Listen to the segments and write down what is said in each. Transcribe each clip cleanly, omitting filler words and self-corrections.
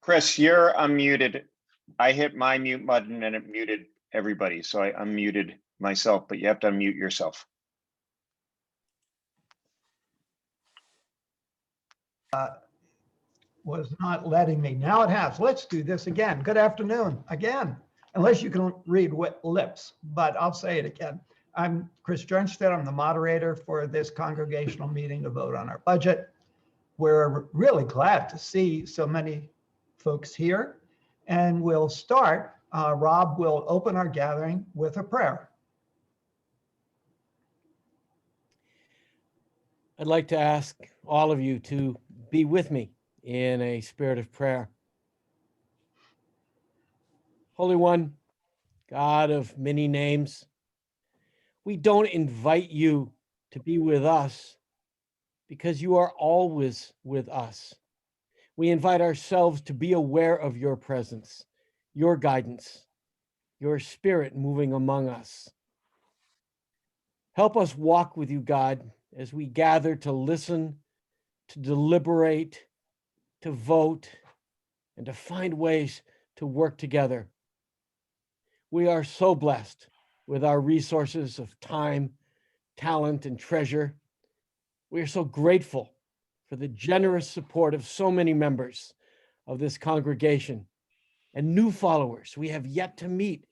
Chris, you're unmuted. I hit my mute button and it muted everybody, so I unmuted myself, but you have to unmute yourself. Was not letting me. Now it has. Let's do this again. Good afternoon again, unless you can read lips, but I'll say it again. I'm Chris Jernstedt. I'm the moderator for this congregational meeting to vote on our budget. We're really glad to see so many folks here, and we'll start. Rob will open our gathering with a prayer. I'd like to ask all of you to be with me in a spirit of prayer. Holy One, God of many names, we don't invite you to be with us because you are always with us. We invite ourselves to be aware of your presence, your guidance, your spirit moving among us. Help us walk with you, God, as we gather to listen, to deliberate, to vote, and to find ways to work together. We are so blessed with our resources of time, talent, and treasure. We are so grateful for the generous support of so many members of this congregation and new followers we have yet to meet.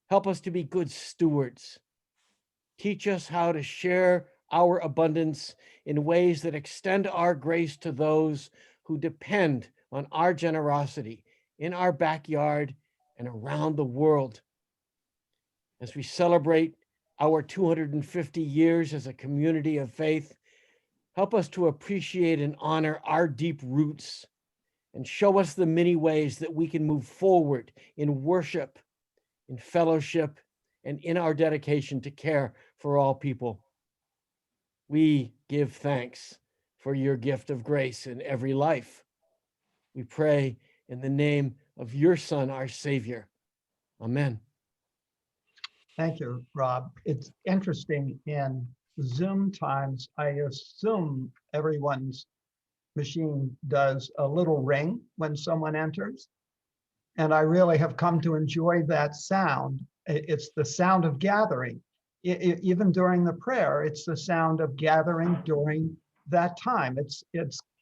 Help us to be good stewards. Teach us how to share our abundance in ways that extend our grace to those who depend on our generosity in our backyard and around the world. As we celebrate our 250 years as a community of faith, help us to appreciate and honor our deep roots and show us the many ways that we can move forward in worship, in fellowship, and in our dedication to care for all people. We give thanks for your gift of grace in every life. We pray in the name of your Son, our Savior. Amen. Thank you, Rob. It's interesting in Zoom times, I assume everyone's machine does a little ring when someone enters. And I really have come to enjoy that sound. It's the sound of gathering. Even during the prayer, it's the sound of gathering during that time. It's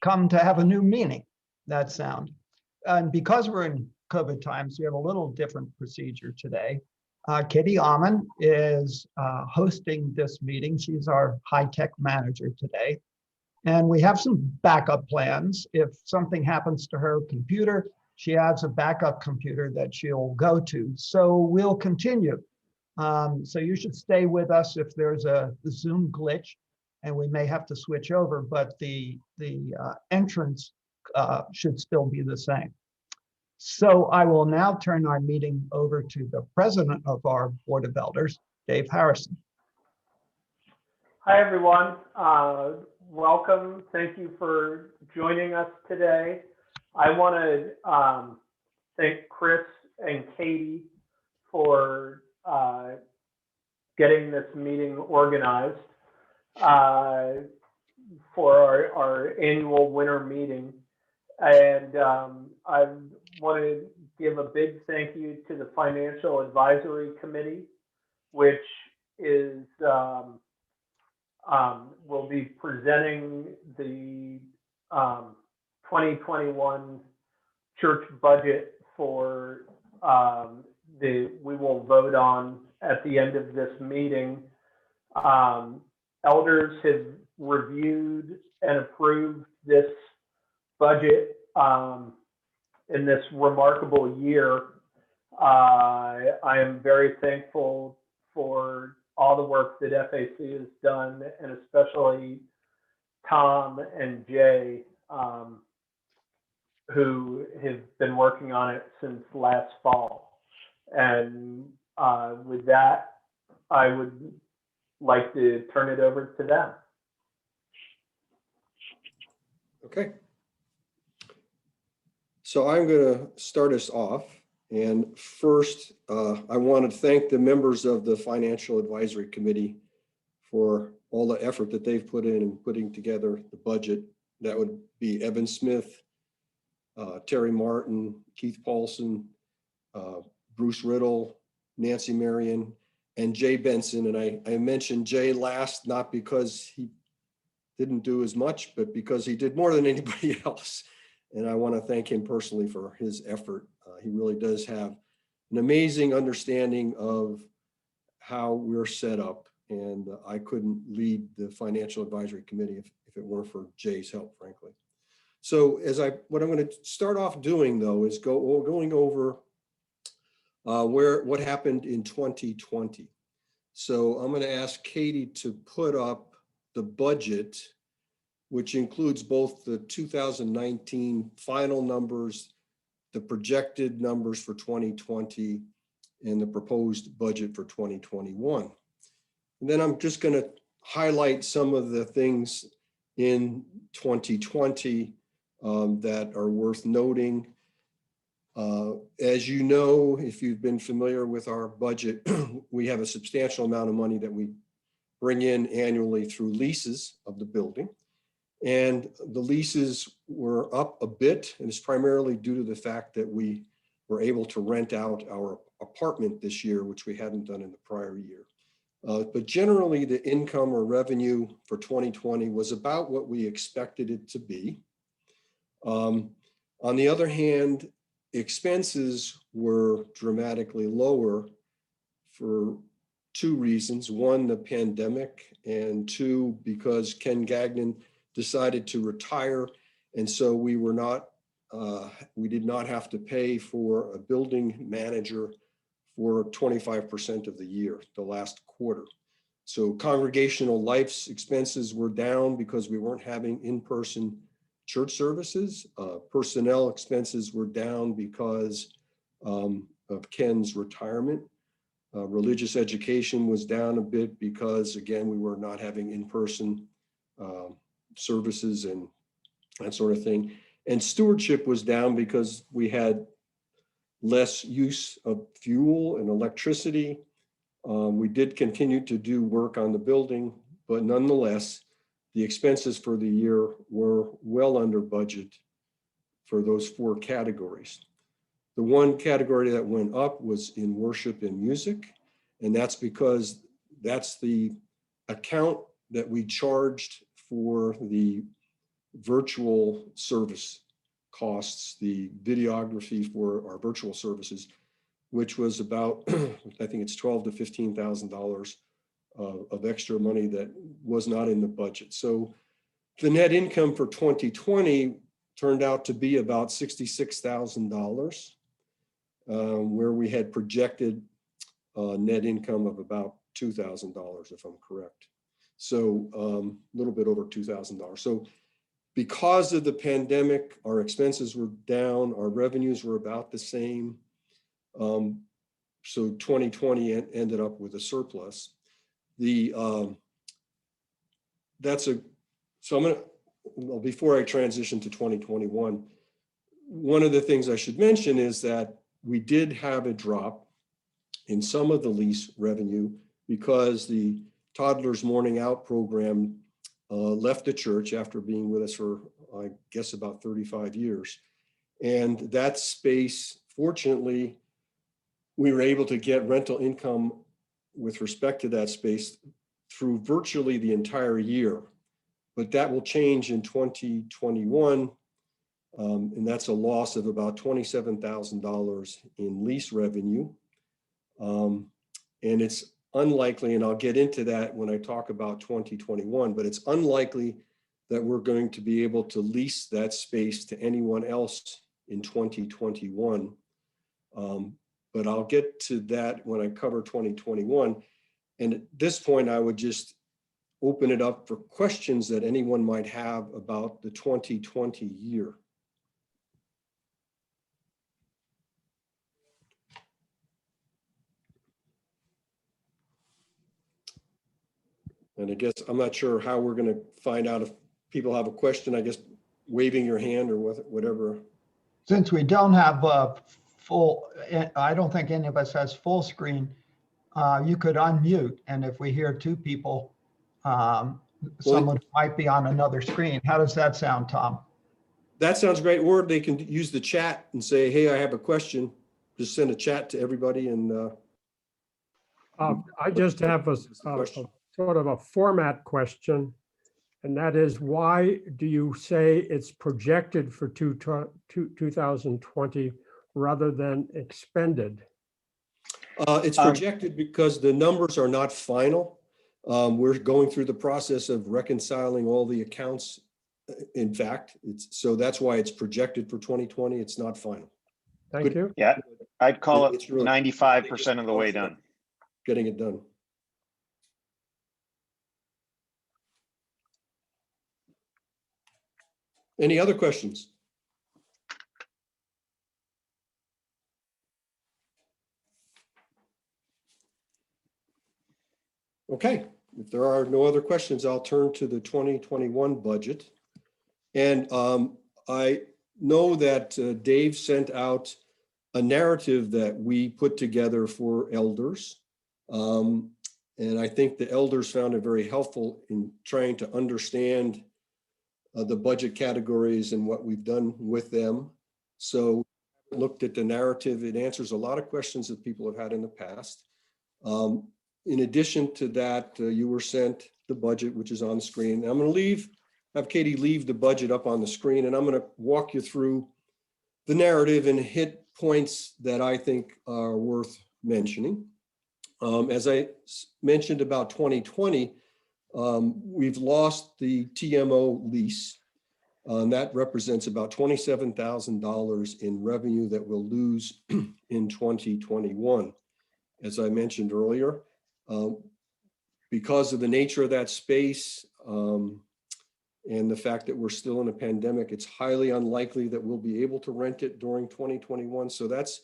come to have a new meaning, that sound. And because we're in COVID times, we have a little different procedure today. Katie Amon is hosting this meeting. She's our high-tech manager today. And we have some backup plans. If something happens to her computer, she adds a backup computer that she'll go to. So we'll continue. So you should stay with us if there's a Zoom glitch, and we may have to switch over, but the entrance should still be the same. So I will now turn our meeting over to the president of our Board of Elders, Dave Harrison. Hi, everyone. Welcome. Thank you for joining us today. I want to thank Chris and Katie for getting this meeting organized for our annual winter meeting. And I want to give a big thank you to the Financial Advisory Committee, which is will be presenting the 2021 church budget for we will vote on at the end of this meeting. Elders have reviewed and approved this budget in this remarkable year. I am very thankful for all the work that FAC has done, and especially Tom and Jay, who have been working on it since last fall. And with that, I would like to turn it over to them. Okay. So I'm going to start us off. And first, I want to thank the members of the Financial Advisory Committee for all the effort that they've put in putting together the budget. That would be Evan Smith, Terry Martin, Keith Paulson, Bruce Riddle, Nancy Marion, and Jay Benson. And I mentioned Jay last, not because he didn't do as much, but because he did more than anybody else. And I want to thank him personally for his effort. He really does have an amazing understanding of how we're set up. And I couldn't lead the Financial Advisory Committee if it weren't for Jay's help, frankly. So what I'm going to start off doing, though, is going over what happened in 2020. So I'm going to ask Katie to put up the budget, which includes both the 2019 final numbers, the projected numbers for 2020, and the proposed budget for 2021. And then I'm just going to highlight some of the things in 2020 that are worth noting. As you know, if you've been familiar with our budget, we have a substantial amount of money that we bring in annually through leases of the building. And the leases were up a bit, and it's primarily due to the fact that we were able to rent out our apartment this year, which we hadn't done in the prior year. But generally, the income or revenue for 2020 was about what we expected it to be. On the other hand, expenses were dramatically lower for two reasons. One, the pandemic, and two, because Ken Gagnon decided to retire. And so we did not have to pay for a building manager for 25% of the year, the last quarter. So Congregational Life's expenses were down because we weren't having in-person church services. Personnel expenses were down because of Ken's retirement. Religious education was down a bit because, again, we were not having in-person services and that sort of thing. And stewardship was down because we had less use of fuel and electricity. We did continue to do work on the building, but nonetheless, the expenses for the year were well under budget for those four categories. The one category that went up was in worship and music, and that's because that's the account that we charged for the virtual service costs, the videography for our virtual services, which was about, I think it's $12,000 to $15,000 of extra money that was not in the budget. So the net income for 2020 turned out to be about $66,000, where we had projected net income of about $2,000, if I'm correct. So a little bit over $2,000. So because of the pandemic, our expenses were down, our revenues were about the same. So 2020 ended up with a surplus. So I'm gonna, well, before I transition to 2021, one of the things I should mention is that we did have a drop in some of the lease revenue because the Toddlers Morning Out program left the church after being with us for, I guess, about 35 years. And that space, fortunately, we were able to get rental income with respect to that space through virtually the entire year. But that will change in 2021. And that's a loss of about $27,000 in lease revenue. And it's unlikely, and I'll get into that when I talk about 2021, but it's unlikely that we're going to be able to lease that space to anyone else in 2021. But I'll get to that when I cover 2021. And at this point, I would just open it up for questions that anyone might have about the 2020 year. And I guess I'm not sure how we're going to find out if people have a question. I guess waving your hand or whatever. Since we don't have a full, I don't think any of us has full screen, you could unmute. And if we hear two people, someone might be on another screen. How does that sound, Tom? That sounds great. Or they can use the chat and say, hey, I have a question. Just send a chat to everybody and I just have a question. sort of a format question. And that is, why do you say it's projected for 2020 rather than expended? It's projected because the numbers are not final. We're going through the process of reconciling all the accounts. In fact, so that's why it's projected for 2020. It's not final. Thank you. Yeah, I'd call it It's really 95% of the way done. getting it done. Any other questions? Okay, if there are no other questions, I'll turn to the 2021 budget. And I know that Dave sent out a narrative that we put together for elders. And I think the elders found it very helpful in trying to understand the budget categories and what we've done with them. So looked at the narrative. It answers a lot of questions that people have had in the past. In addition to that, you were sent the budget, which is on the screen. I'm going to have Katie leave the budget up on the screen, and I'm going to walk you through the narrative and hit points that I think are worth mentioning. As I mentioned about 2020, we've lost the TMO lease. That represents about $27,000 in revenue that we'll lose in 2021. As I mentioned earlier, because of the nature of that space and the fact that we're still in a pandemic, it's highly unlikely that we'll be able to rent it during 2021. So that's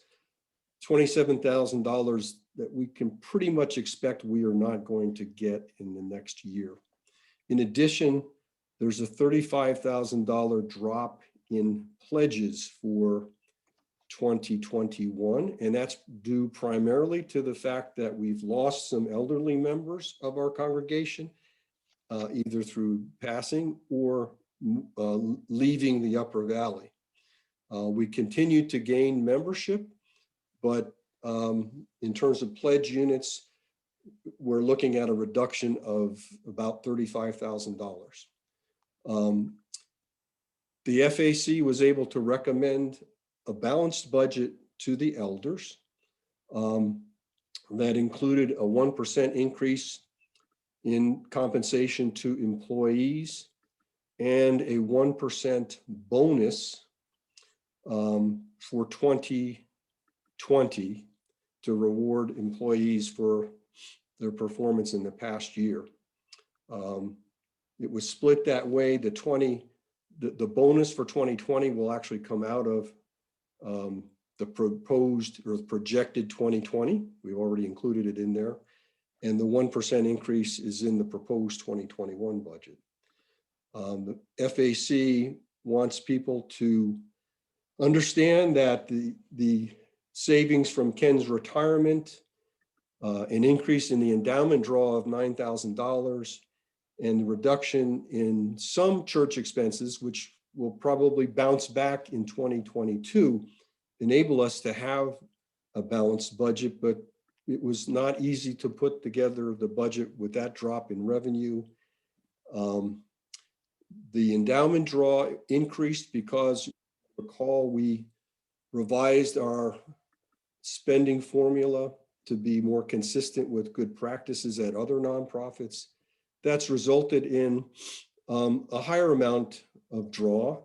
$27,000 that we can pretty much expect we are not going to get in the next year. In addition, there's a $35,000 drop in pledges for 2021, and that's due primarily to the fact that we've lost some elderly members of our congregation, either through passing or leaving the Upper Valley. We continue to gain membership, but in terms of pledge units, we're looking at a reduction of about $35,000. The FAC was able to recommend a balanced budget to the elders that included a 1% increase in compensation to employees and a 1% bonus for 2020 to reward employees for their performance in the past year. It was split that way. The bonus for 2020 will actually come out of the proposed or the projected 2020. We've already included it in there. And the 1% increase is in the proposed 2021 budget. The FAC wants people to understand that the savings from Ken's retirement, an increase in the endowment draw of $9,000, and the reduction in some church expenses, which will probably bounce back in 2022, enable us to have a balanced budget, but it was not easy to put together the budget with that drop in revenue. The endowment draw increased because, recall, we revised our spending formula to be more consistent with good practices at other nonprofits. That's resulted in a higher amount of draw,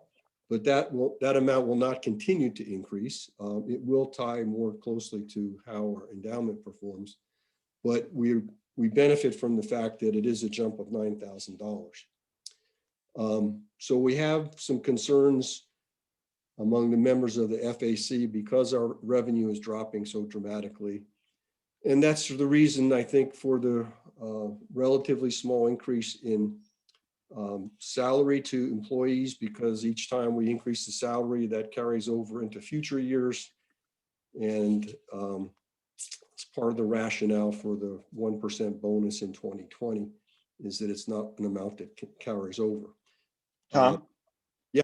but that amount will not continue to increase. It will tie more closely to how our endowment performs, but we benefit from the fact that it is a jump of $9,000. So we have some concerns among the members of the FAC because our revenue is dropping so dramatically. And that's the reason, I think, for the relatively small increase in salary to employees, because each time we increase the salary, that carries over into future years. And it's part of the rationale for the 1% bonus in 2020 is that it's not an amount that carries over. Tom? Yeah.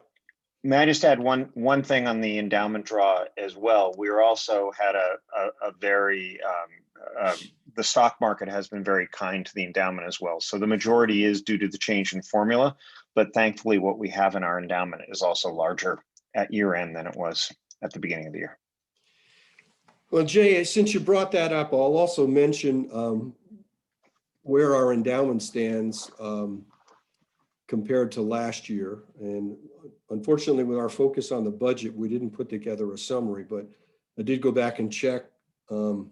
May I just add one thing on the endowment draw as well? We're also had a very, the stock market has been very kind to the endowment as well. So the majority is due to the change in formula, but thankfully what we have in our endowment is also larger at year end than it was at the beginning of the year. Well, Jay, since you brought that up, I'll also mention where our endowment stands compared to last year. And unfortunately, with our focus on the budget, we didn't put together a summary, but I did go back and check and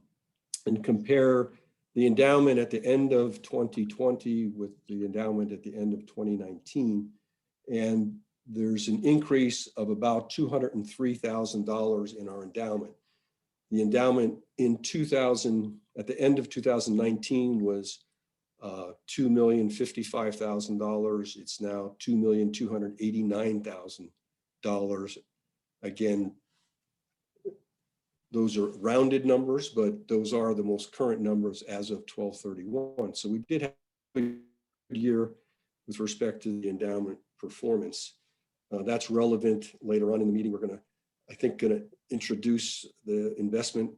compare the endowment at the end of 2020 with the endowment at the end of 2019. And there's an increase of about $203,000 in our endowment. The endowment at the end of 2019 was $2,055,000. It's now $2,289,000. Again, those are rounded numbers, but those are the most current numbers as of 12/31. So we did have a good year with respect to the endowment performance. That's relevant later on in the meeting. We're going to introduce the investment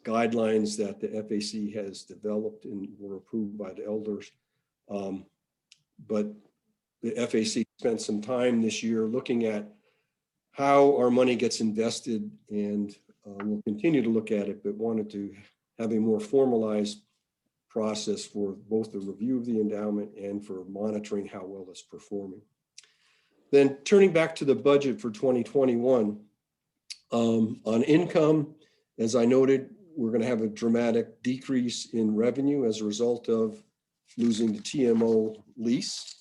guidelines that the FAC has developed and were approved by the elders. But the FAC spent some time this year looking at how our money gets invested, and we'll continue to look at it, but wanted to have a more formalized process for both the review of the endowment and for monitoring how well it's performing. Then turning back to the budget for 2021, on income, as I noted, we're going to have a dramatic decrease in revenue as a result of losing the TMO lease.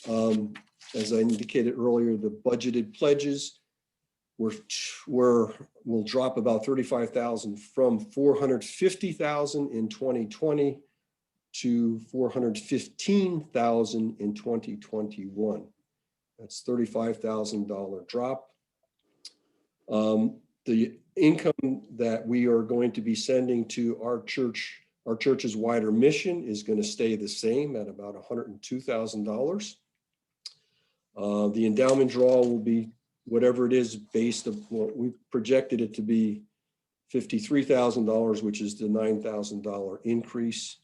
As I indicated earlier, the budgeted pledges will drop about 35,000 from 450,000 in 2020 to 415,000 in 2021. That's $35,000 drop. The income that we are going to be sending to our church's wider mission is going to stay the same at about $102,000. The endowment draw will be whatever it is based on what we projected it to be, $53,000, which is the $9,000 increase.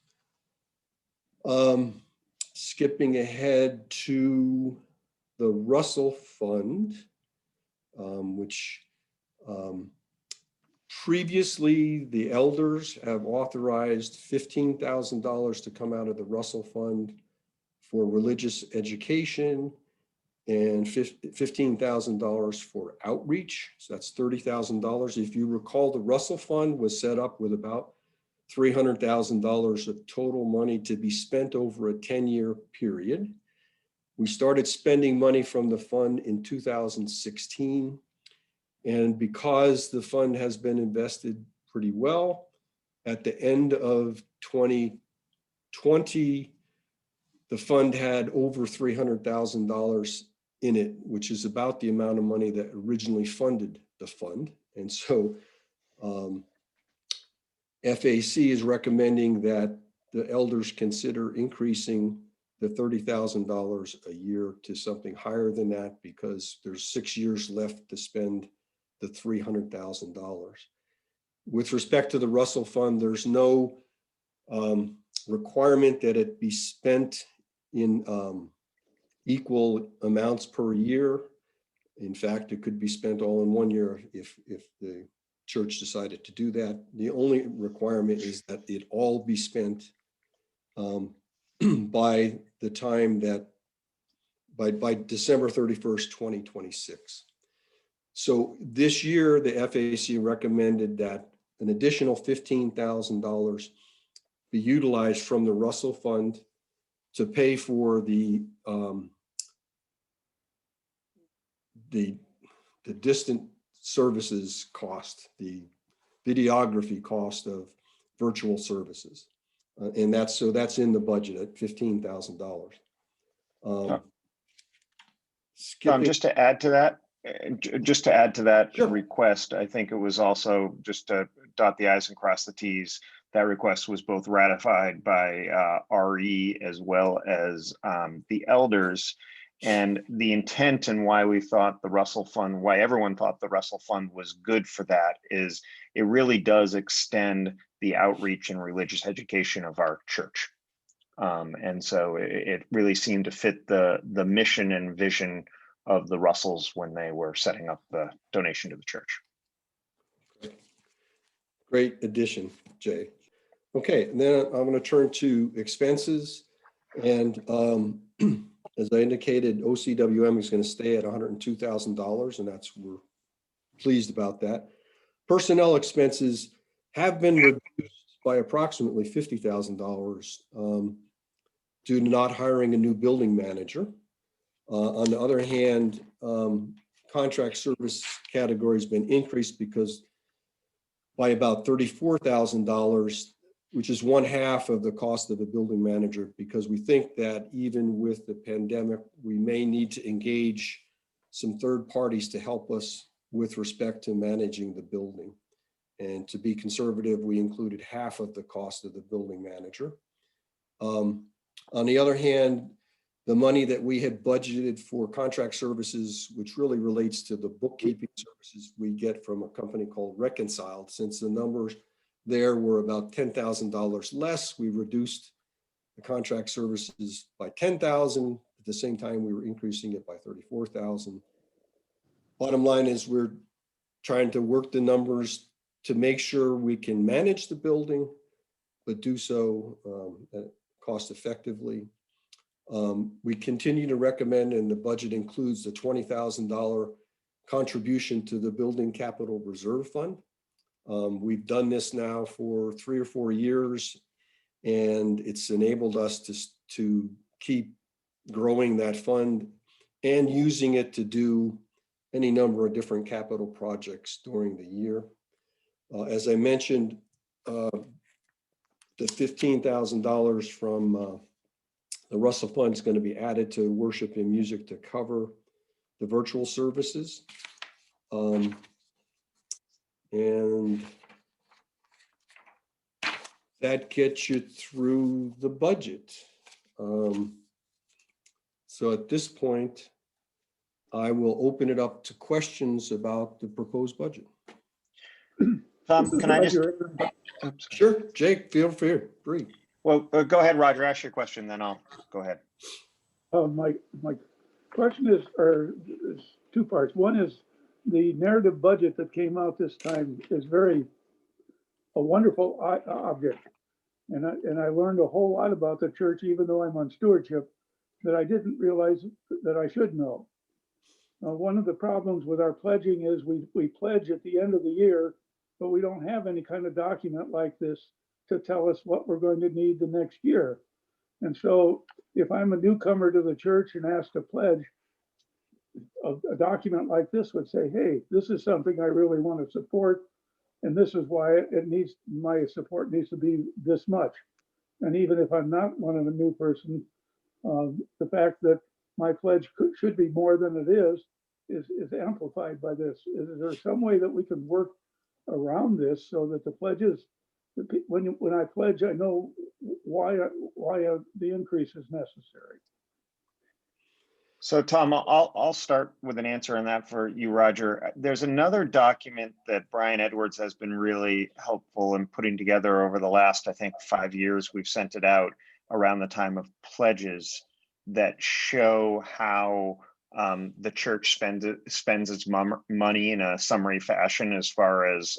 Skipping ahead to the Russell Fund, which previously the elders have authorized $15,000 to come out of the Russell Fund for religious education and $15,000 for outreach. So that's $30,000. If you recall, the Russell Fund was set up with about $300,000 of total money to be spent over a 10-year period. We started spending money from the fund in 2016. And because the fund has been invested pretty well, at the end of 2020, the fund had over $300,000 in it, which is about the amount of money that originally funded the fund. And so FAC is recommending that the elders consider increasing the $30,000 a year to something higher than that, because there's 6 years left to spend the $300,000. With respect to the Russell Fund, there's no requirement that it be spent in equal amounts per year. In fact, it could be spent all in 1 year if the church decided to do that. The only requirement is that it all be spent by the time that by December 31st, 2026. So this year, the FAC recommended that an additional $15,000 be utilized from the Russell Fund to pay for the distant services cost, the videography cost of virtual services. And that's in the budget at $15,000. Just to add to that, Sure. request, I think it was also just to dot the I's and cross the T's. That request was both ratified by RE as well as the elders. And the intent and why we thought the Russell Fund, why everyone thought the Russell Fund was good for that is it really does extend the outreach and religious education of our church. And so it really seemed to fit the mission and vision of the Russells when they were setting up the donation to the church. Great addition, Jay. Okay, and then I'm going to turn to expenses. And as I indicated, OCWM is going to stay at $102,000, and we're pleased about that. Personnel expenses have been reduced by approximately $50,000 due to not hiring a new building manager. On the other hand, contract service category has been increased by about $34,000, which is 1/2 of the cost of a building manager, because we think that even with the pandemic, we may need to engage some third parties to help us with respect to managing the building. And to be conservative, we included 1/2 of the cost of the building manager. On the other hand, the money that we had budgeted for contract services, which really relates to the bookkeeping services we get from a company called Reconciled, since the numbers there were about $10,000 less, we reduced the contract services by $10,000. At the same time, we were increasing it by $34,000. Bottom line is we're trying to work the numbers to make sure we can manage the building, but do so cost effectively. We continue to recommend, and the budget includes the $20,000 contribution to the Building Capital Reserve Fund. We've done this now for 3 or 4 years, and it's enabled us to keep growing that fund and using it to do any number of different capital projects during the year. As I mentioned, the $15,000 from the Russell Fund is going to be added to worship and music to cover the virtual services. And that gets you through the budget. So at this point, I will open it up to questions about the proposed budget. Tom, can I just? Sure, Jake, feel free. Well, go ahead, Roger. Ask your question, then I'll go ahead. My question is 2 parts. One is the narrative budget that came out this time is a wonderful object. And I learned a whole lot about the church, even though I'm on stewardship, that I didn't realize that I should know. One of the problems with our pledging is we pledge at the end of the year, but we don't have any kind of document like this to tell us what we're going to need the next year. And so if I'm a newcomer to the church and asked to pledge, a document like this would say, hey, this is something I really want to support, and this is why my support needs to be this much. And even if I'm not one of a new person, the fact that my pledge should be more than it is amplified by this. Is there some way that we can work around this so that the pledges, when I pledge, I know why the increase is necessary? So Tom, I'll start with an answer on that for you, Roger. There's another document that Brian Edwards has been really helpful in putting together over the last, I think, 5 years. We've sent it out around the time of pledges that show how the church spends its money in a summary fashion as far as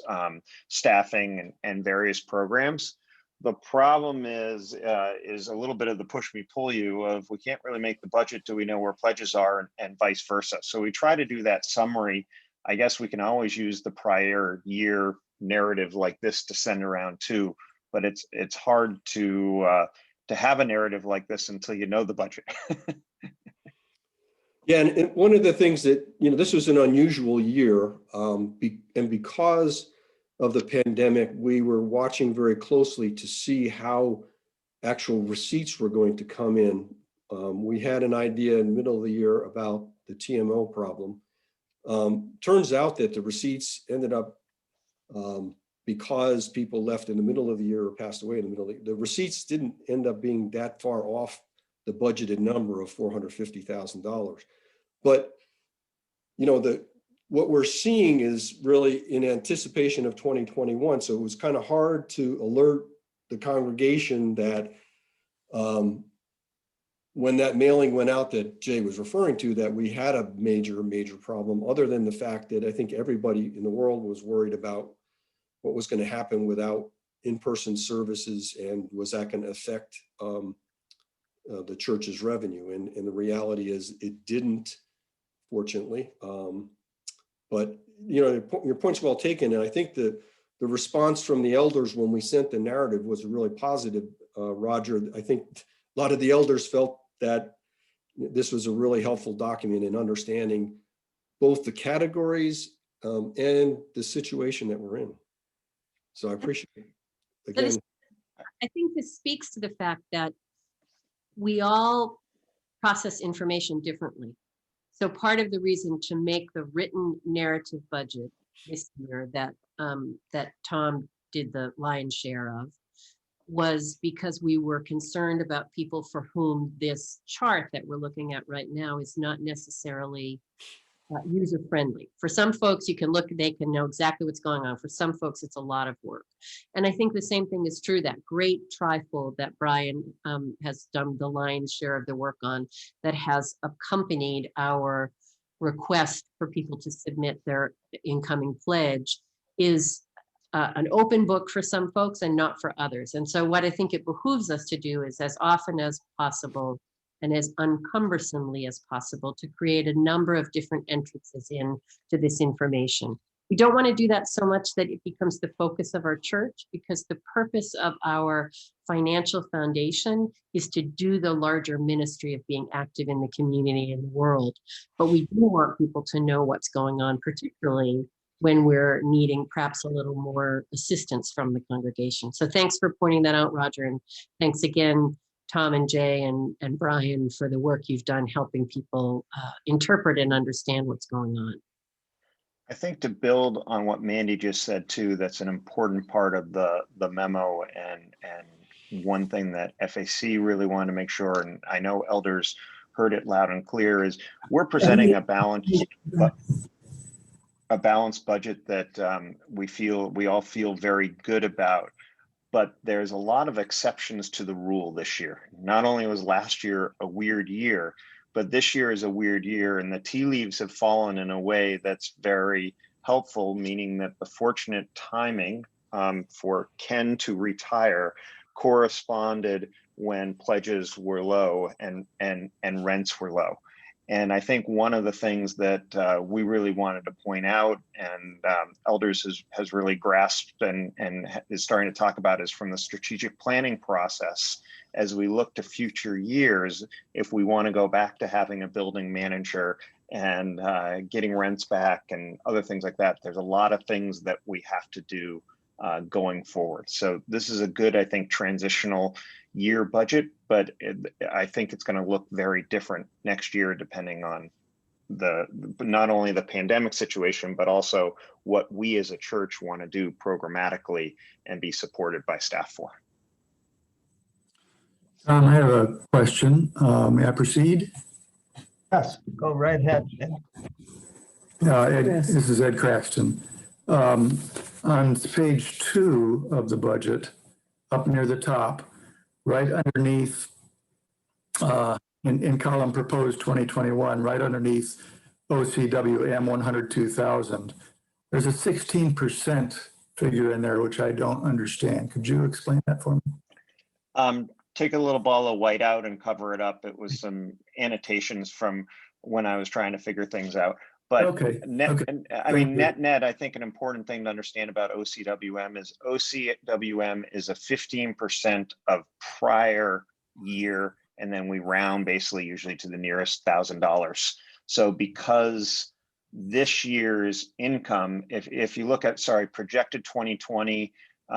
staffing and various programs. The problem is a little bit of the push me pull you of we can't really make the budget. Do we know where pledges are, and vice versa? So we try to do that summary. I guess we can always use the prior year narrative like this to send around too, but it's hard to have a narrative like this until you know the budget. Yeah, and one of the things that, this was an unusual year, and because of the pandemic, we were watching very closely to see how actual receipts were going to come in. We had an idea in the middle of the year about the TMO problem. Turns out that the receipts ended up, because people left in the middle of the year or passed away in the middle of the year, the receipts didn't end up being that far off the budgeted number of $450,000. But, you know, what we're seeing is really in anticipation of 2021. So it was kind of hard to alert the congregation that when that mailing went out that Jay was referring to, that we had a major problem, other than the fact that I think everybody in the world was worried about what was going to happen without in-person services, and was that going to affect the church's revenue. And the reality is it didn't, fortunately. But, you know, your point's well taken. And I think the response from the elders when we sent the narrative was really positive, Roger. I think a lot of the elders felt that this was a really helpful document in understanding both the categories and the situation that we're in. So I appreciate it. Again, I think this speaks to the fact that we all process information differently. So part of the reason to make the written narrative budget this year that that Tom did the lion's share of was because we were concerned about people for whom this chart that we're looking at right now is not necessarily user friendly. For some folks, you can look, they can know exactly what's going on. For some folks, it's a lot of work. And I think the same thing is true, that great trifold that Brian has done the lion's share of the work on, that has accompanied our request for people to submit their incoming pledge, is an open book for some folks and not for others. And so what I think it behooves us to do is, as often as possible and as uncumbersomely as possible, to create a number of different entrances into this information. We don't want to do that so much that it becomes the focus of our church, because the purpose of our financial foundation is to do the larger ministry of being active in the community and the world. But we do want people to know what's going on, particularly when we're needing perhaps a little more assistance from the congregation. So thanks for pointing that out, Roger. And thanks again, Tom and Jay and Brian, for the work you've done helping people interpret and understand what's going on. I think to build on what Mandy just said too, that's an important part of the memo, and one thing that FAC really wanted to make sure, and I know elders heard it loud and clear, is we're presenting a balanced budget that we all feel very good about. But there's a lot of exceptions to the rule this year. Not only was last year a weird year, but this year is a weird year, and the tea leaves have fallen in a way that's very helpful, meaning that the fortunate timing for Ken to retire corresponded when pledges were low and rents were low. And I think one of the things that we really wanted to point out, and elders has really grasped and is starting to talk about, is from the strategic planning process, as we look to future years, if we want to go back to having a building manager and getting rents back and other things like that, there's a lot of things that we have to do going forward. So this is a good, I think, transitional year budget, but I think it's going to look very different next year, depending on not only the pandemic situation, but also what we as a church want to do programmatically and be supported by staff for. Tom, I have a question. May I proceed? Yes, go right ahead. This is Ed Craxton. On page 2 of the budget, up near the top, right underneath, in column proposed 2021, right underneath OCWM 102,000, there's a 16% figure in there, which I don't understand. Could you explain that for me? Take a little ball of white out and cover it up. It was some annotations from when I was trying to figure things out. But okay. I mean, net, I think an important thing to understand about OCWM is OCWM is a 15% of prior year, and then we round basically usually to the nearest $1,000. So because this year's income, if you look at, projected 2020,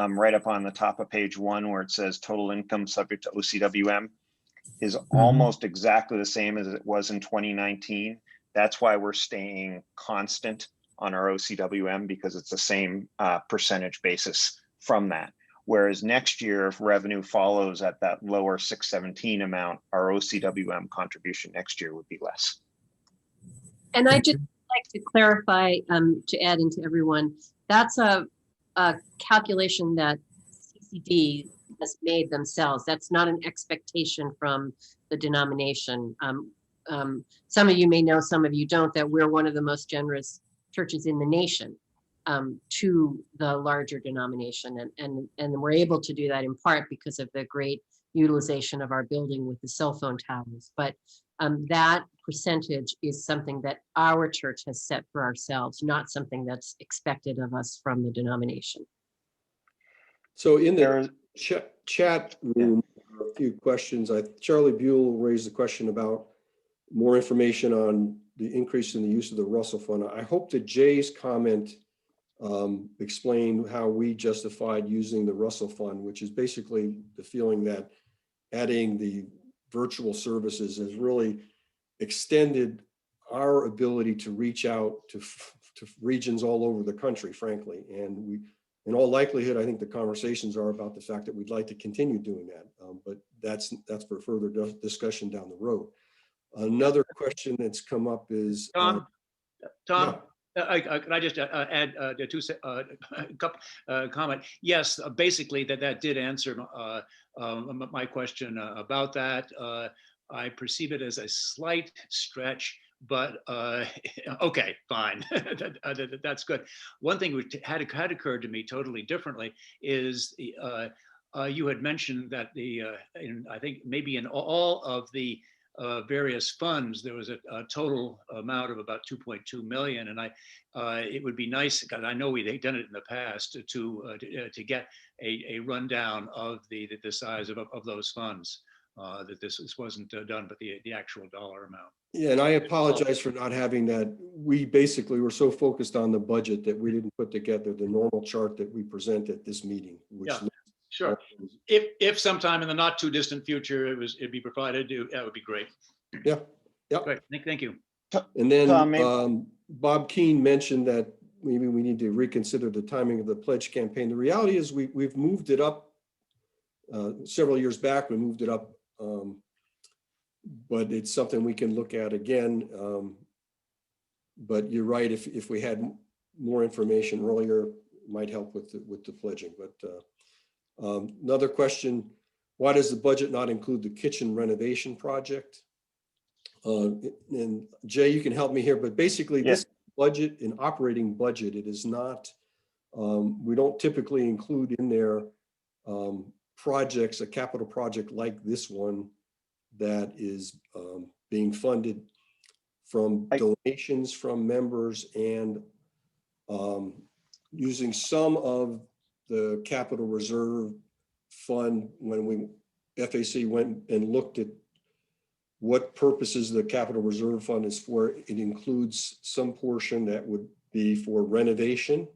right up on the top of page 1 where it says total income subject to OCWM is almost exactly the same as it was in 2019. That's why we're staying constant on our OCWM, because it's the same percentage basis from that. Whereas next year, if revenue follows at that lower 617 amount, our OCWM contribution next year would be less. And I just like to clarify, to add into everyone, that's a calculation that CCD has made themselves. That's not an expectation from the denomination. Some of you may know, some of you don't, that we're one of the most generous churches in the nation to the larger denomination. And we're able to do that in part because of the great utilization of our building with the cell phone towers. But that percentage is something that our church has set for ourselves, not something that's expected of us from the denomination. So in the chat room, a few questions. Charlie Buell raised the question about more information on the increase in the use of the Russell Fund. I hope that Jay's comment explained how we justified using the Russell Fund, which is basically the feeling that adding the virtual services has really extended our ability to reach out to regions all over the country, frankly. And we, in all likelihood, I think the conversations are about the fact that we'd like to continue doing that, but that's for further discussion down the road. Another question that's come up is Tom. yeah. Can I just add comment? Yes, basically that did answer my question about that. I perceive it as a slight stretch, but okay, fine. That's good. One thing which had occurred to me totally differently is you had mentioned that I think maybe in all of the various funds, there was a total amount of about 2.2 million, and it would be nice, because I know they've done it in the past, to get a rundown of the size of those funds. That this wasn't done, but the actual dollar amount. Yeah, and I apologize for not having that. We basically were so focused on the budget that we didn't put together the normal chart that we present at this meeting. Which yeah, sure. If sometime in the not too distant future it'd be provided, that would be great. Yeah, yeah. Great, thank you. And then Bob Keane mentioned that maybe we need to reconsider the timing of the pledge campaign. The reality is we've moved it up several years back. We moved it up. But it's something we can look at again. But you're right, if we had more information earlier, it might help with the pledging. But another question, why does the budget not include the kitchen renovation project? And Jay, you can help me here, but basically this budget, an operating budget, it is not, we don't typically include in there projects, a capital project like this one, that is being funded from donations from members and using some of the capital reserve fund. When FAC went and looked at what purposes the capital reserve fund is for, it includes some portion that would be for renovation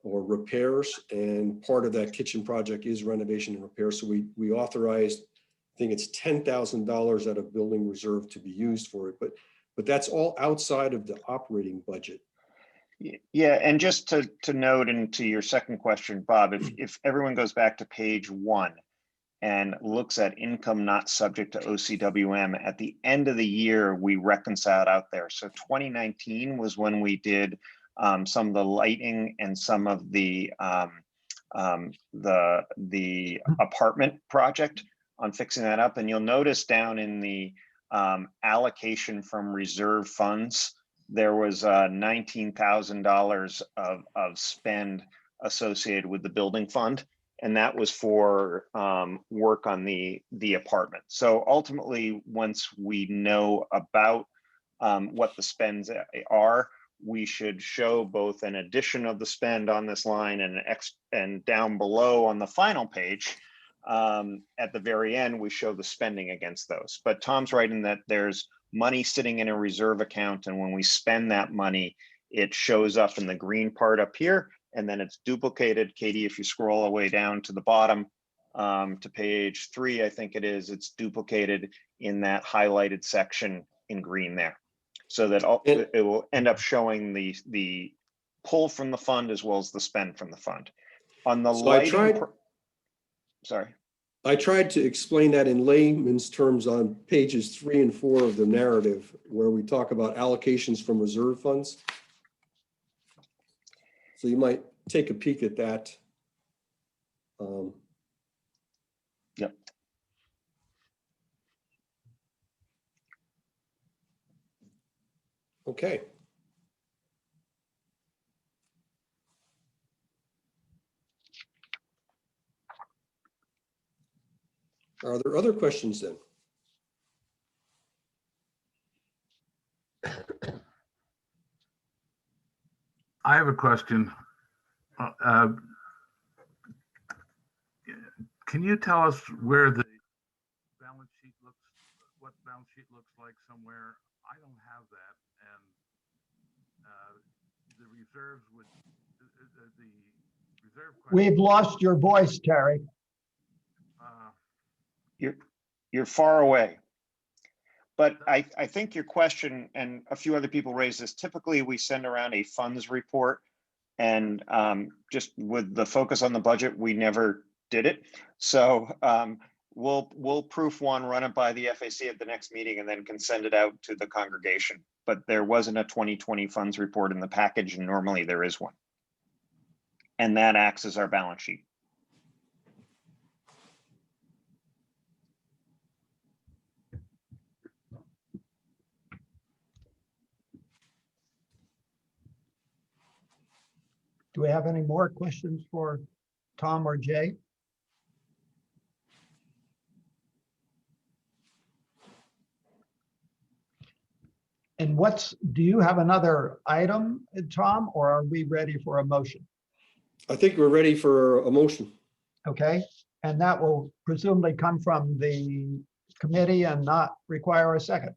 or repairs, and part of that kitchen project is renovation and repair. So we authorized, I think it's $10,000 out of building reserve to be used for it, but that's all outside of the operating budget. Yeah, and just to note, and to your second question, Bob, if everyone goes back to page 1 and looks at income not subject to OCWM, at the end of the year, we reconciled out there. So 2019 was when we did some of the lighting and some of the apartment project on fixing that up. And you'll notice down in the allocation from reserve funds, there was $19,000 of spend associated with the building fund. And that was for work on the apartment. So ultimately, once we know about what the spends are, we should show both an addition of the spend on this line and down below on the final page, at the very end, we show the spending against those. But Tom's right in that there's money sitting in a reserve account, and when we spend that money, it shows up in the green part up here, and then it's duplicated. Katie, if you scroll all the way down to the bottom to page 3, I think it is, it's duplicated in that highlighted section in green there. So that it will end up showing the pull from the fund as well as the spend from the fund. On the lighting, Sorry. I tried to explain that in layman's terms on pages 3 and 4 of the narrative, where we talk about allocations from reserve funds. So you might take a peek at that. Yep. Okay. Are there other questions then? I have a question. Can you tell us where the balance sheet looks, what the balance sheet looks like somewhere? I don't have that, and the reserves would, the reserve. We've lost your voice, Terry. You're far away. But I think your question, and a few other people raised this, typically we send around a funds report, and just with the focus on the budget, we never did it. So we'll proof one, run it by the FAC at the next meeting, and then can send it out to the congregation. But there wasn't a 2020 funds report in the package, and normally there is one. And that acts as our balance sheet. Do we have any more questions for Tom or Jay? And do you have another item, Tom, or are we ready for a motion? I think we're ready for a motion. Okay, and that will presumably come from the committee and not require a second.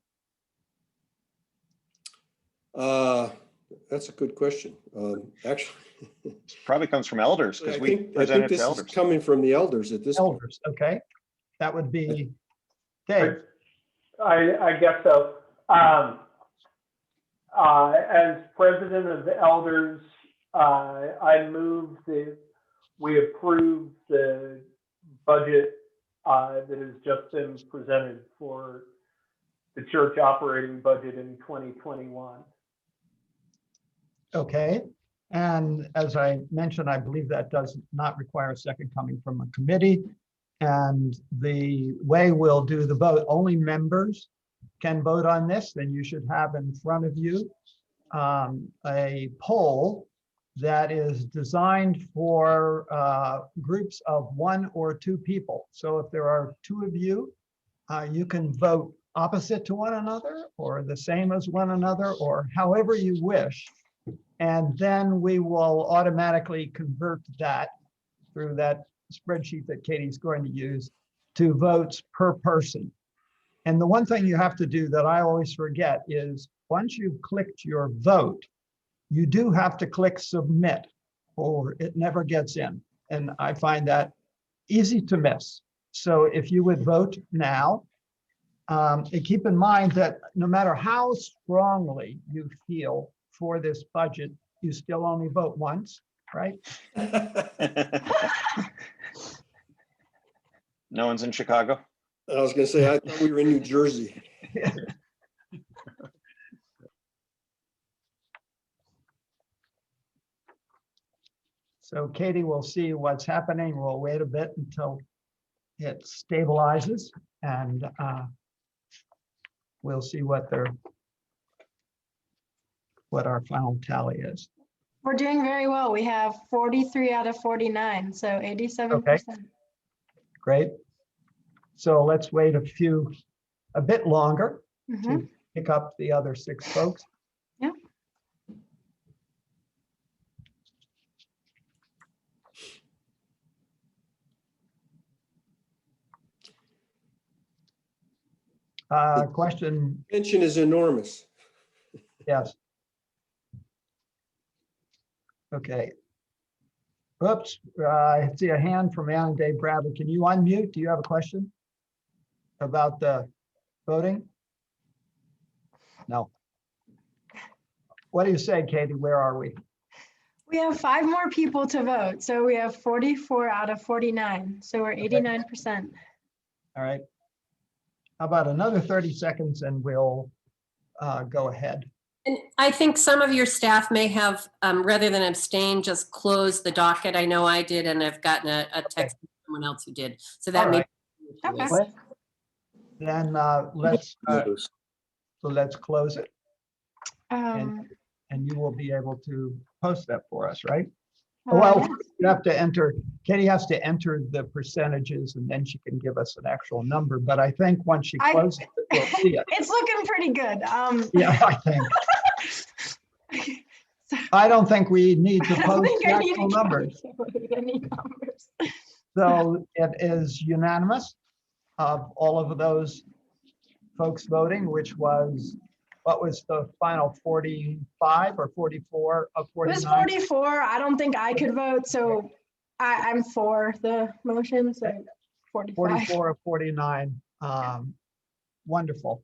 That's a good question. Actually, probably comes from elders, because we presented to this elders. is coming from the elders at this point. Elders, okay. That would be Dave. I guess so. As president of the elders, I move that we approve the budget that has just been presented for the church operating budget in 2021. Okay, and as I mentioned, I believe that does not require a second coming from a committee. And the way we'll do the vote, only members can vote on this. Then you should have in front of you a poll that is designed for groups of 1 or 2 people. So if there are 2 of you, you can vote opposite to one another or the same as one another, or however you wish. And then we will automatically convert that through that spreadsheet that Katie's going to use to votes per person. And the one thing you have to do that I always forget is once you've clicked your vote, you do have to click submit or it never gets in. And I find that easy to miss. So if you would vote now, and keep in mind that no matter how strongly you feel for this budget, you still only vote once, right? No one's in Chicago? I was going to say, I thought we were in New Jersey. So Katie will see what's happening. We'll wait a bit until it stabilizes, and we'll see what our final tally is. We're doing very well. We have 43 out of 49, so 87%. Okay. Great. So let's wait a bit longer to pick up the other 6 folks. Yeah. Question. Pension is enormous. Yes. Okay. Oops, I see a hand from Alan Dave Bradley. Can you unmute? Do you have a question about the voting? No. What do you say, Katie? Where are we? We have 5 more people to vote, so we have 44 out of 49, so we're 89%. All right. How about another 30 seconds and we'll go ahead. And I think some of your staff may have, rather than abstain, just close the docket. I know I did, and I've gotten a text from someone else who did. So that All may. right. Okay. Then let's close it, Um, and you will be able to post that for us, right? uh, Well, yeah. you have to enter, Katie has to enter the percentages and then she can give us an actual number. But I think once she I- closes it, we'll see it. It's looking pretty good. Yeah, I think. I don't think we need to I don't post think the I need actual to numbers. calculate any numbers. So it is unanimous of all of those folks voting, which was, what was the final 45 or 44 of It was 49? 44. I don't think I could vote, so I'm for the motion, so 45. 44 of 49. Wonderful.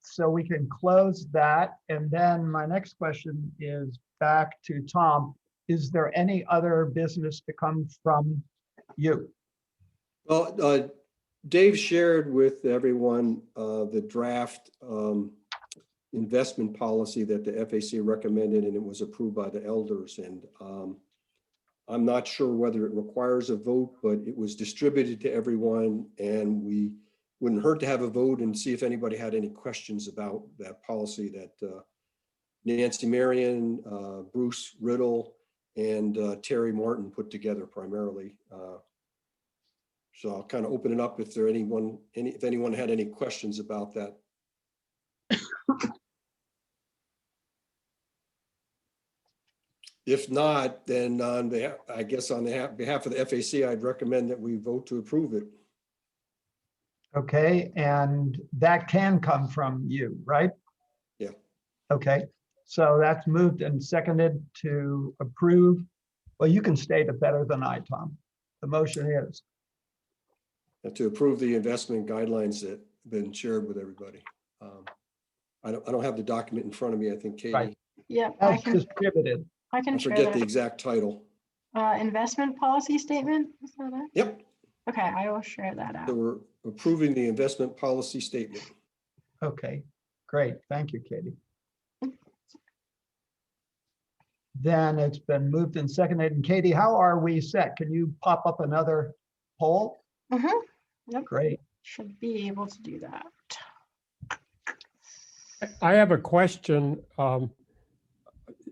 So we can close that. And then my next question is back to Tom. Is there any other business to come from you? Well, Dave shared with everyone the draft investment policy that the FAC recommended, and it was approved by the elders. And I'm not sure whether it requires a vote, but it was distributed to everyone, and we wouldn't hurt to have a vote and see if anybody had any questions about that policy that Nancy Marion, Bruce Riddle, and Terry Martin put together primarily. So I'll kind of open it up if anyone had any questions about that. If not, then on behalf of the FAC, I'd recommend that we vote to approve it. Okay, and that can come from you, right? Yeah. Okay, so that's moved and seconded to approve. Well, you can state it better than I, Tom. The motion is. To approve the investment guidelines that have been shared with everybody. I don't have the document in front of me. I think Katie. Right. Yep, I As can distributed. I share forget the that. exact title. Investment policy statement, is that it? Yep. Okay, I will share that So out. we're approving the investment policy statement. Okay, great. Thank you, Katie. Then it's been moved and seconded. And Katie, how are we set? Can you pop up another poll? Mm-hmm. Yep, Great. should be able to do that. I have a question.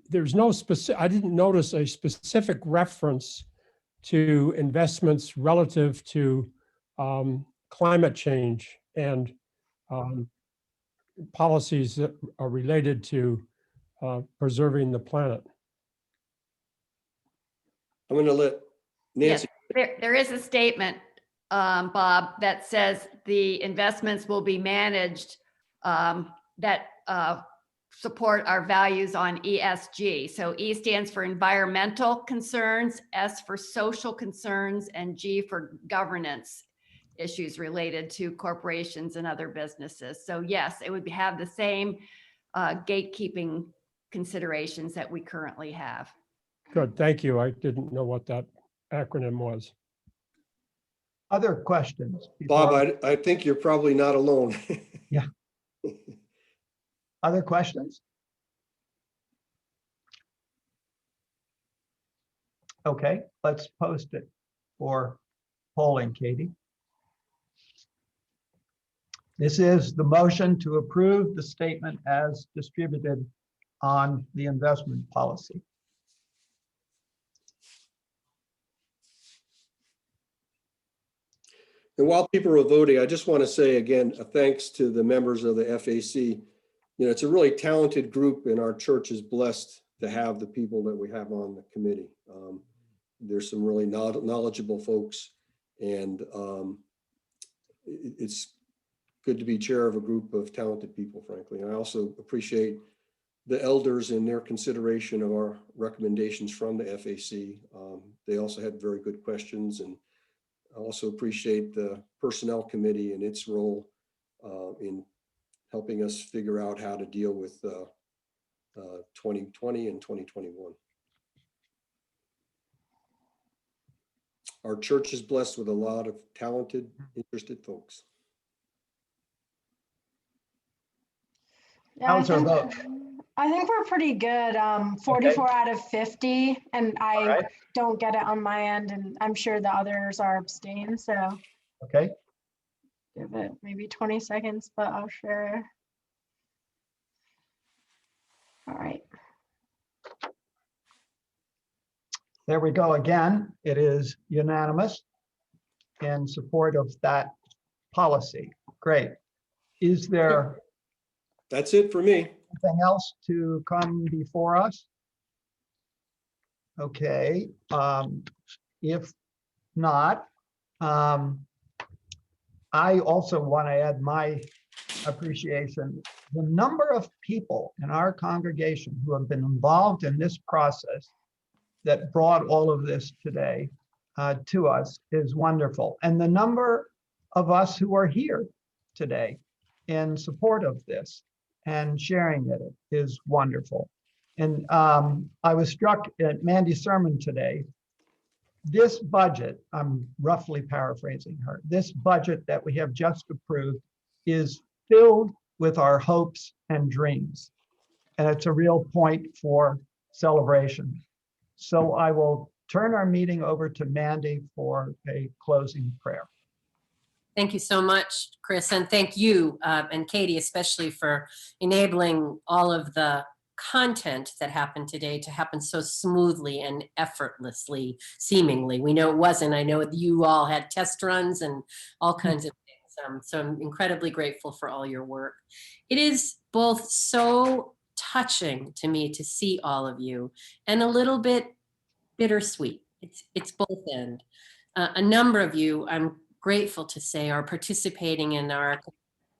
There's no specific, I didn't notice a specific reference to investments relative to climate change and policies that are related to preserving the planet. I'm going to let Nancy. Yes, there is a statement, Bob, that says the investments will be managed that support our values on ESG. So E stands for environmental concerns, S for social concerns, and G for governance issues related to corporations and other businesses. So yes, it would have the same gatekeeping considerations that we currently have. Good, thank you. I didn't know what that acronym was. Other questions? Bob, before- I think you're probably not alone. Yeah. Other questions? Okay, let's post it for polling, Katie. This is the motion to approve the statement as distributed on the investment policy. And while people are voting, I just want to say again, a thanks to the members of the FAC. You know, it's a really talented group, and our church is blessed to have the people that we have on the committee. There's some really knowledgeable folks, and it's good to be chair of a group of talented people, frankly. And I also appreciate the elders and their consideration of our recommendations from the FAC. They also had very good questions, and I also appreciate the personnel committee and its role in helping us figure out how to deal with 2020 and 2021. Our church is blessed with a lot of talented, interested folks. Yeah, How's our vote? I think we're pretty good. 44 out of 50, and All I right, don't get it on my end, and I'm sure the others are abstained. So okay. give it maybe 20 seconds, but I'll share. All right. There we go again. It is unanimous in support of that policy. Great. Is there That's it for me. anything else to come before us? Okay, if not, I also want to add my appreciation. The number of people in our congregation who have been involved in this process that brought all of this today to us is wonderful. And the number of us who are here today in support of this and sharing it is wonderful. And I was struck at Mandy's sermon today. This budget, I'm roughly paraphrasing her, this budget that we have just approved is filled with our hopes and dreams. And it's a real point for celebration. So I will turn our meeting over to Mandy for a closing prayer. Thank you so much, Chris, and thank you and Katie especially for enabling all of the content that happened today to happen so smoothly and effortlessly, seemingly. We know it wasn't. I know you all had test runs and all kinds of things. So I'm incredibly grateful for all your work. It is both so touching to me to see all of you and a little bit bittersweet. It's both end. A number of you, I'm grateful to say, are participating in our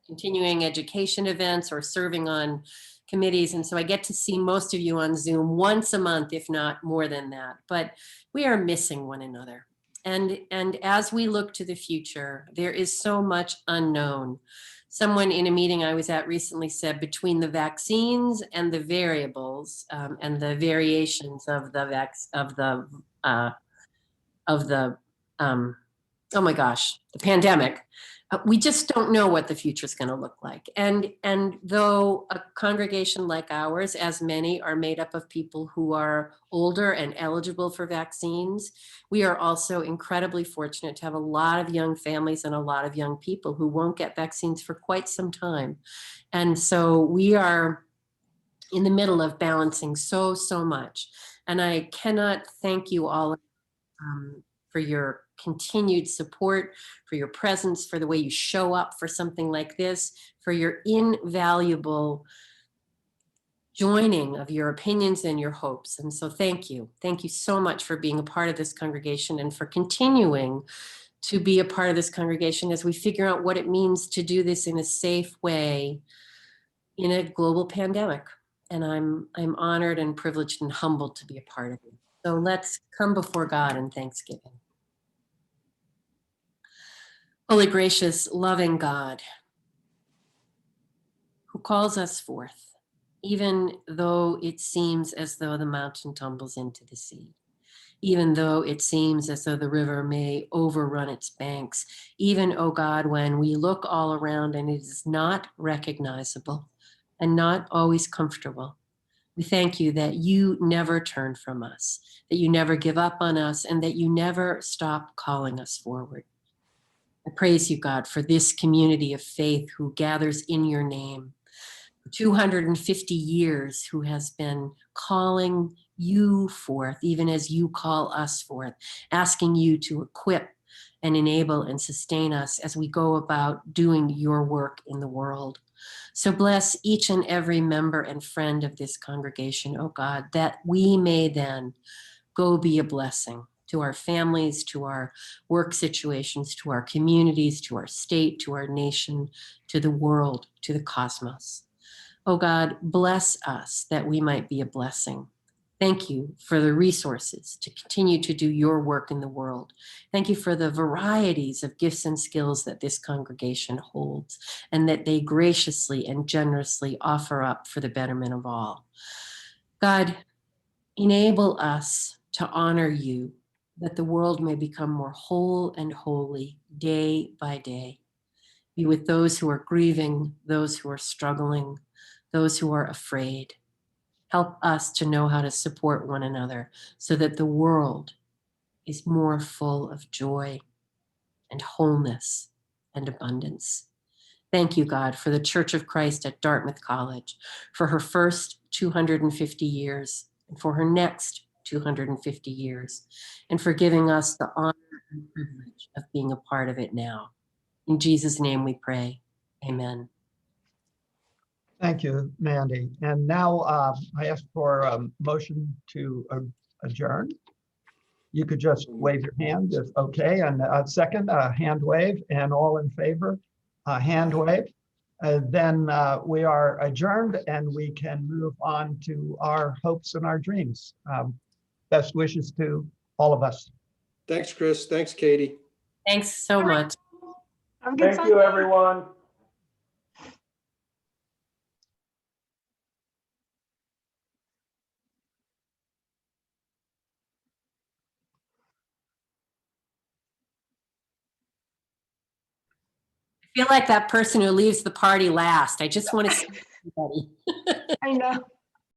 continuing education events or serving on committees. And so I get to see most of you on Zoom once a month, if not more than that. But we are missing one another. And as we look to the future, there is so much unknown. Someone in a meeting I was at recently said between the vaccines and the variables and the variations of the oh my gosh, the pandemic, we just don't know what the future is going to look like. And though a congregation like ours, as many, are made up of people who are older and eligible for vaccines, we are also incredibly fortunate to have a lot of young families and a lot of young people who won't get vaccines for quite some time. And so we are in the middle of balancing so much. And I cannot thank you all for your continued support, for your presence, for the way you show up for something like this, for your invaluable joining of your opinions and your hopes. And so thank you. Thank you so much for being a part of this congregation and for continuing to be a part of this congregation as we figure out what it means to do this in a safe way in a global pandemic. And I'm honored and privileged and humbled to be a part of it. So let's come before God in thanksgiving. Holy, gracious, loving God, who calls us forth, even though it seems as though the mountain tumbles into the sea, even though it seems as though the river may overrun its banks, even, oh God, when we look all around and it is not recognizable and not always comfortable, we thank you that you never turn from us, that you never give up on us, and that you never stop calling us forward. I praise you, God, for this community of faith who gathers in your name. 250 years who has been calling you forth, even as you call us forth, asking you to equip and enable and sustain us as we go about doing your work in the world. So bless each and every member and friend of this congregation, oh God, that we may then go be a blessing to our families, to our work situations, to our communities, to our state, to our nation, to the world, to the cosmos. Oh God, bless us that we might be a blessing. Thank you for the resources to continue to do your work in the world. Thank you for the varieties of gifts and skills that this congregation holds and that they graciously and generously offer up for the betterment of all. God, enable us to honor you, that the world may become more whole and holy day by day. Be with those who are grieving, those who are struggling, those who are afraid. Help us to know how to support one another so that the world is more full of joy and wholeness and abundance. Thank you, God, for the Church of Christ at Dartmouth College, for her first 250 years, and for her next 250 years, and for giving us the honor and privilege of being a part of it now. In Jesus' name we pray. Amen. Thank you, Mandy. And now I ask for a motion to adjourn. You could just wave your hand if okay, and a second, hand wave, and all in favor, hand wave. Then we are adjourned and we can move on to our hopes and our dreams. Best wishes to all of us. Thanks, Chris. Thanks, Katie. Thanks so much. Have a good Thank you, Sunday. everyone. I feel like that person who leaves the party last. I just want to see everybody. I know.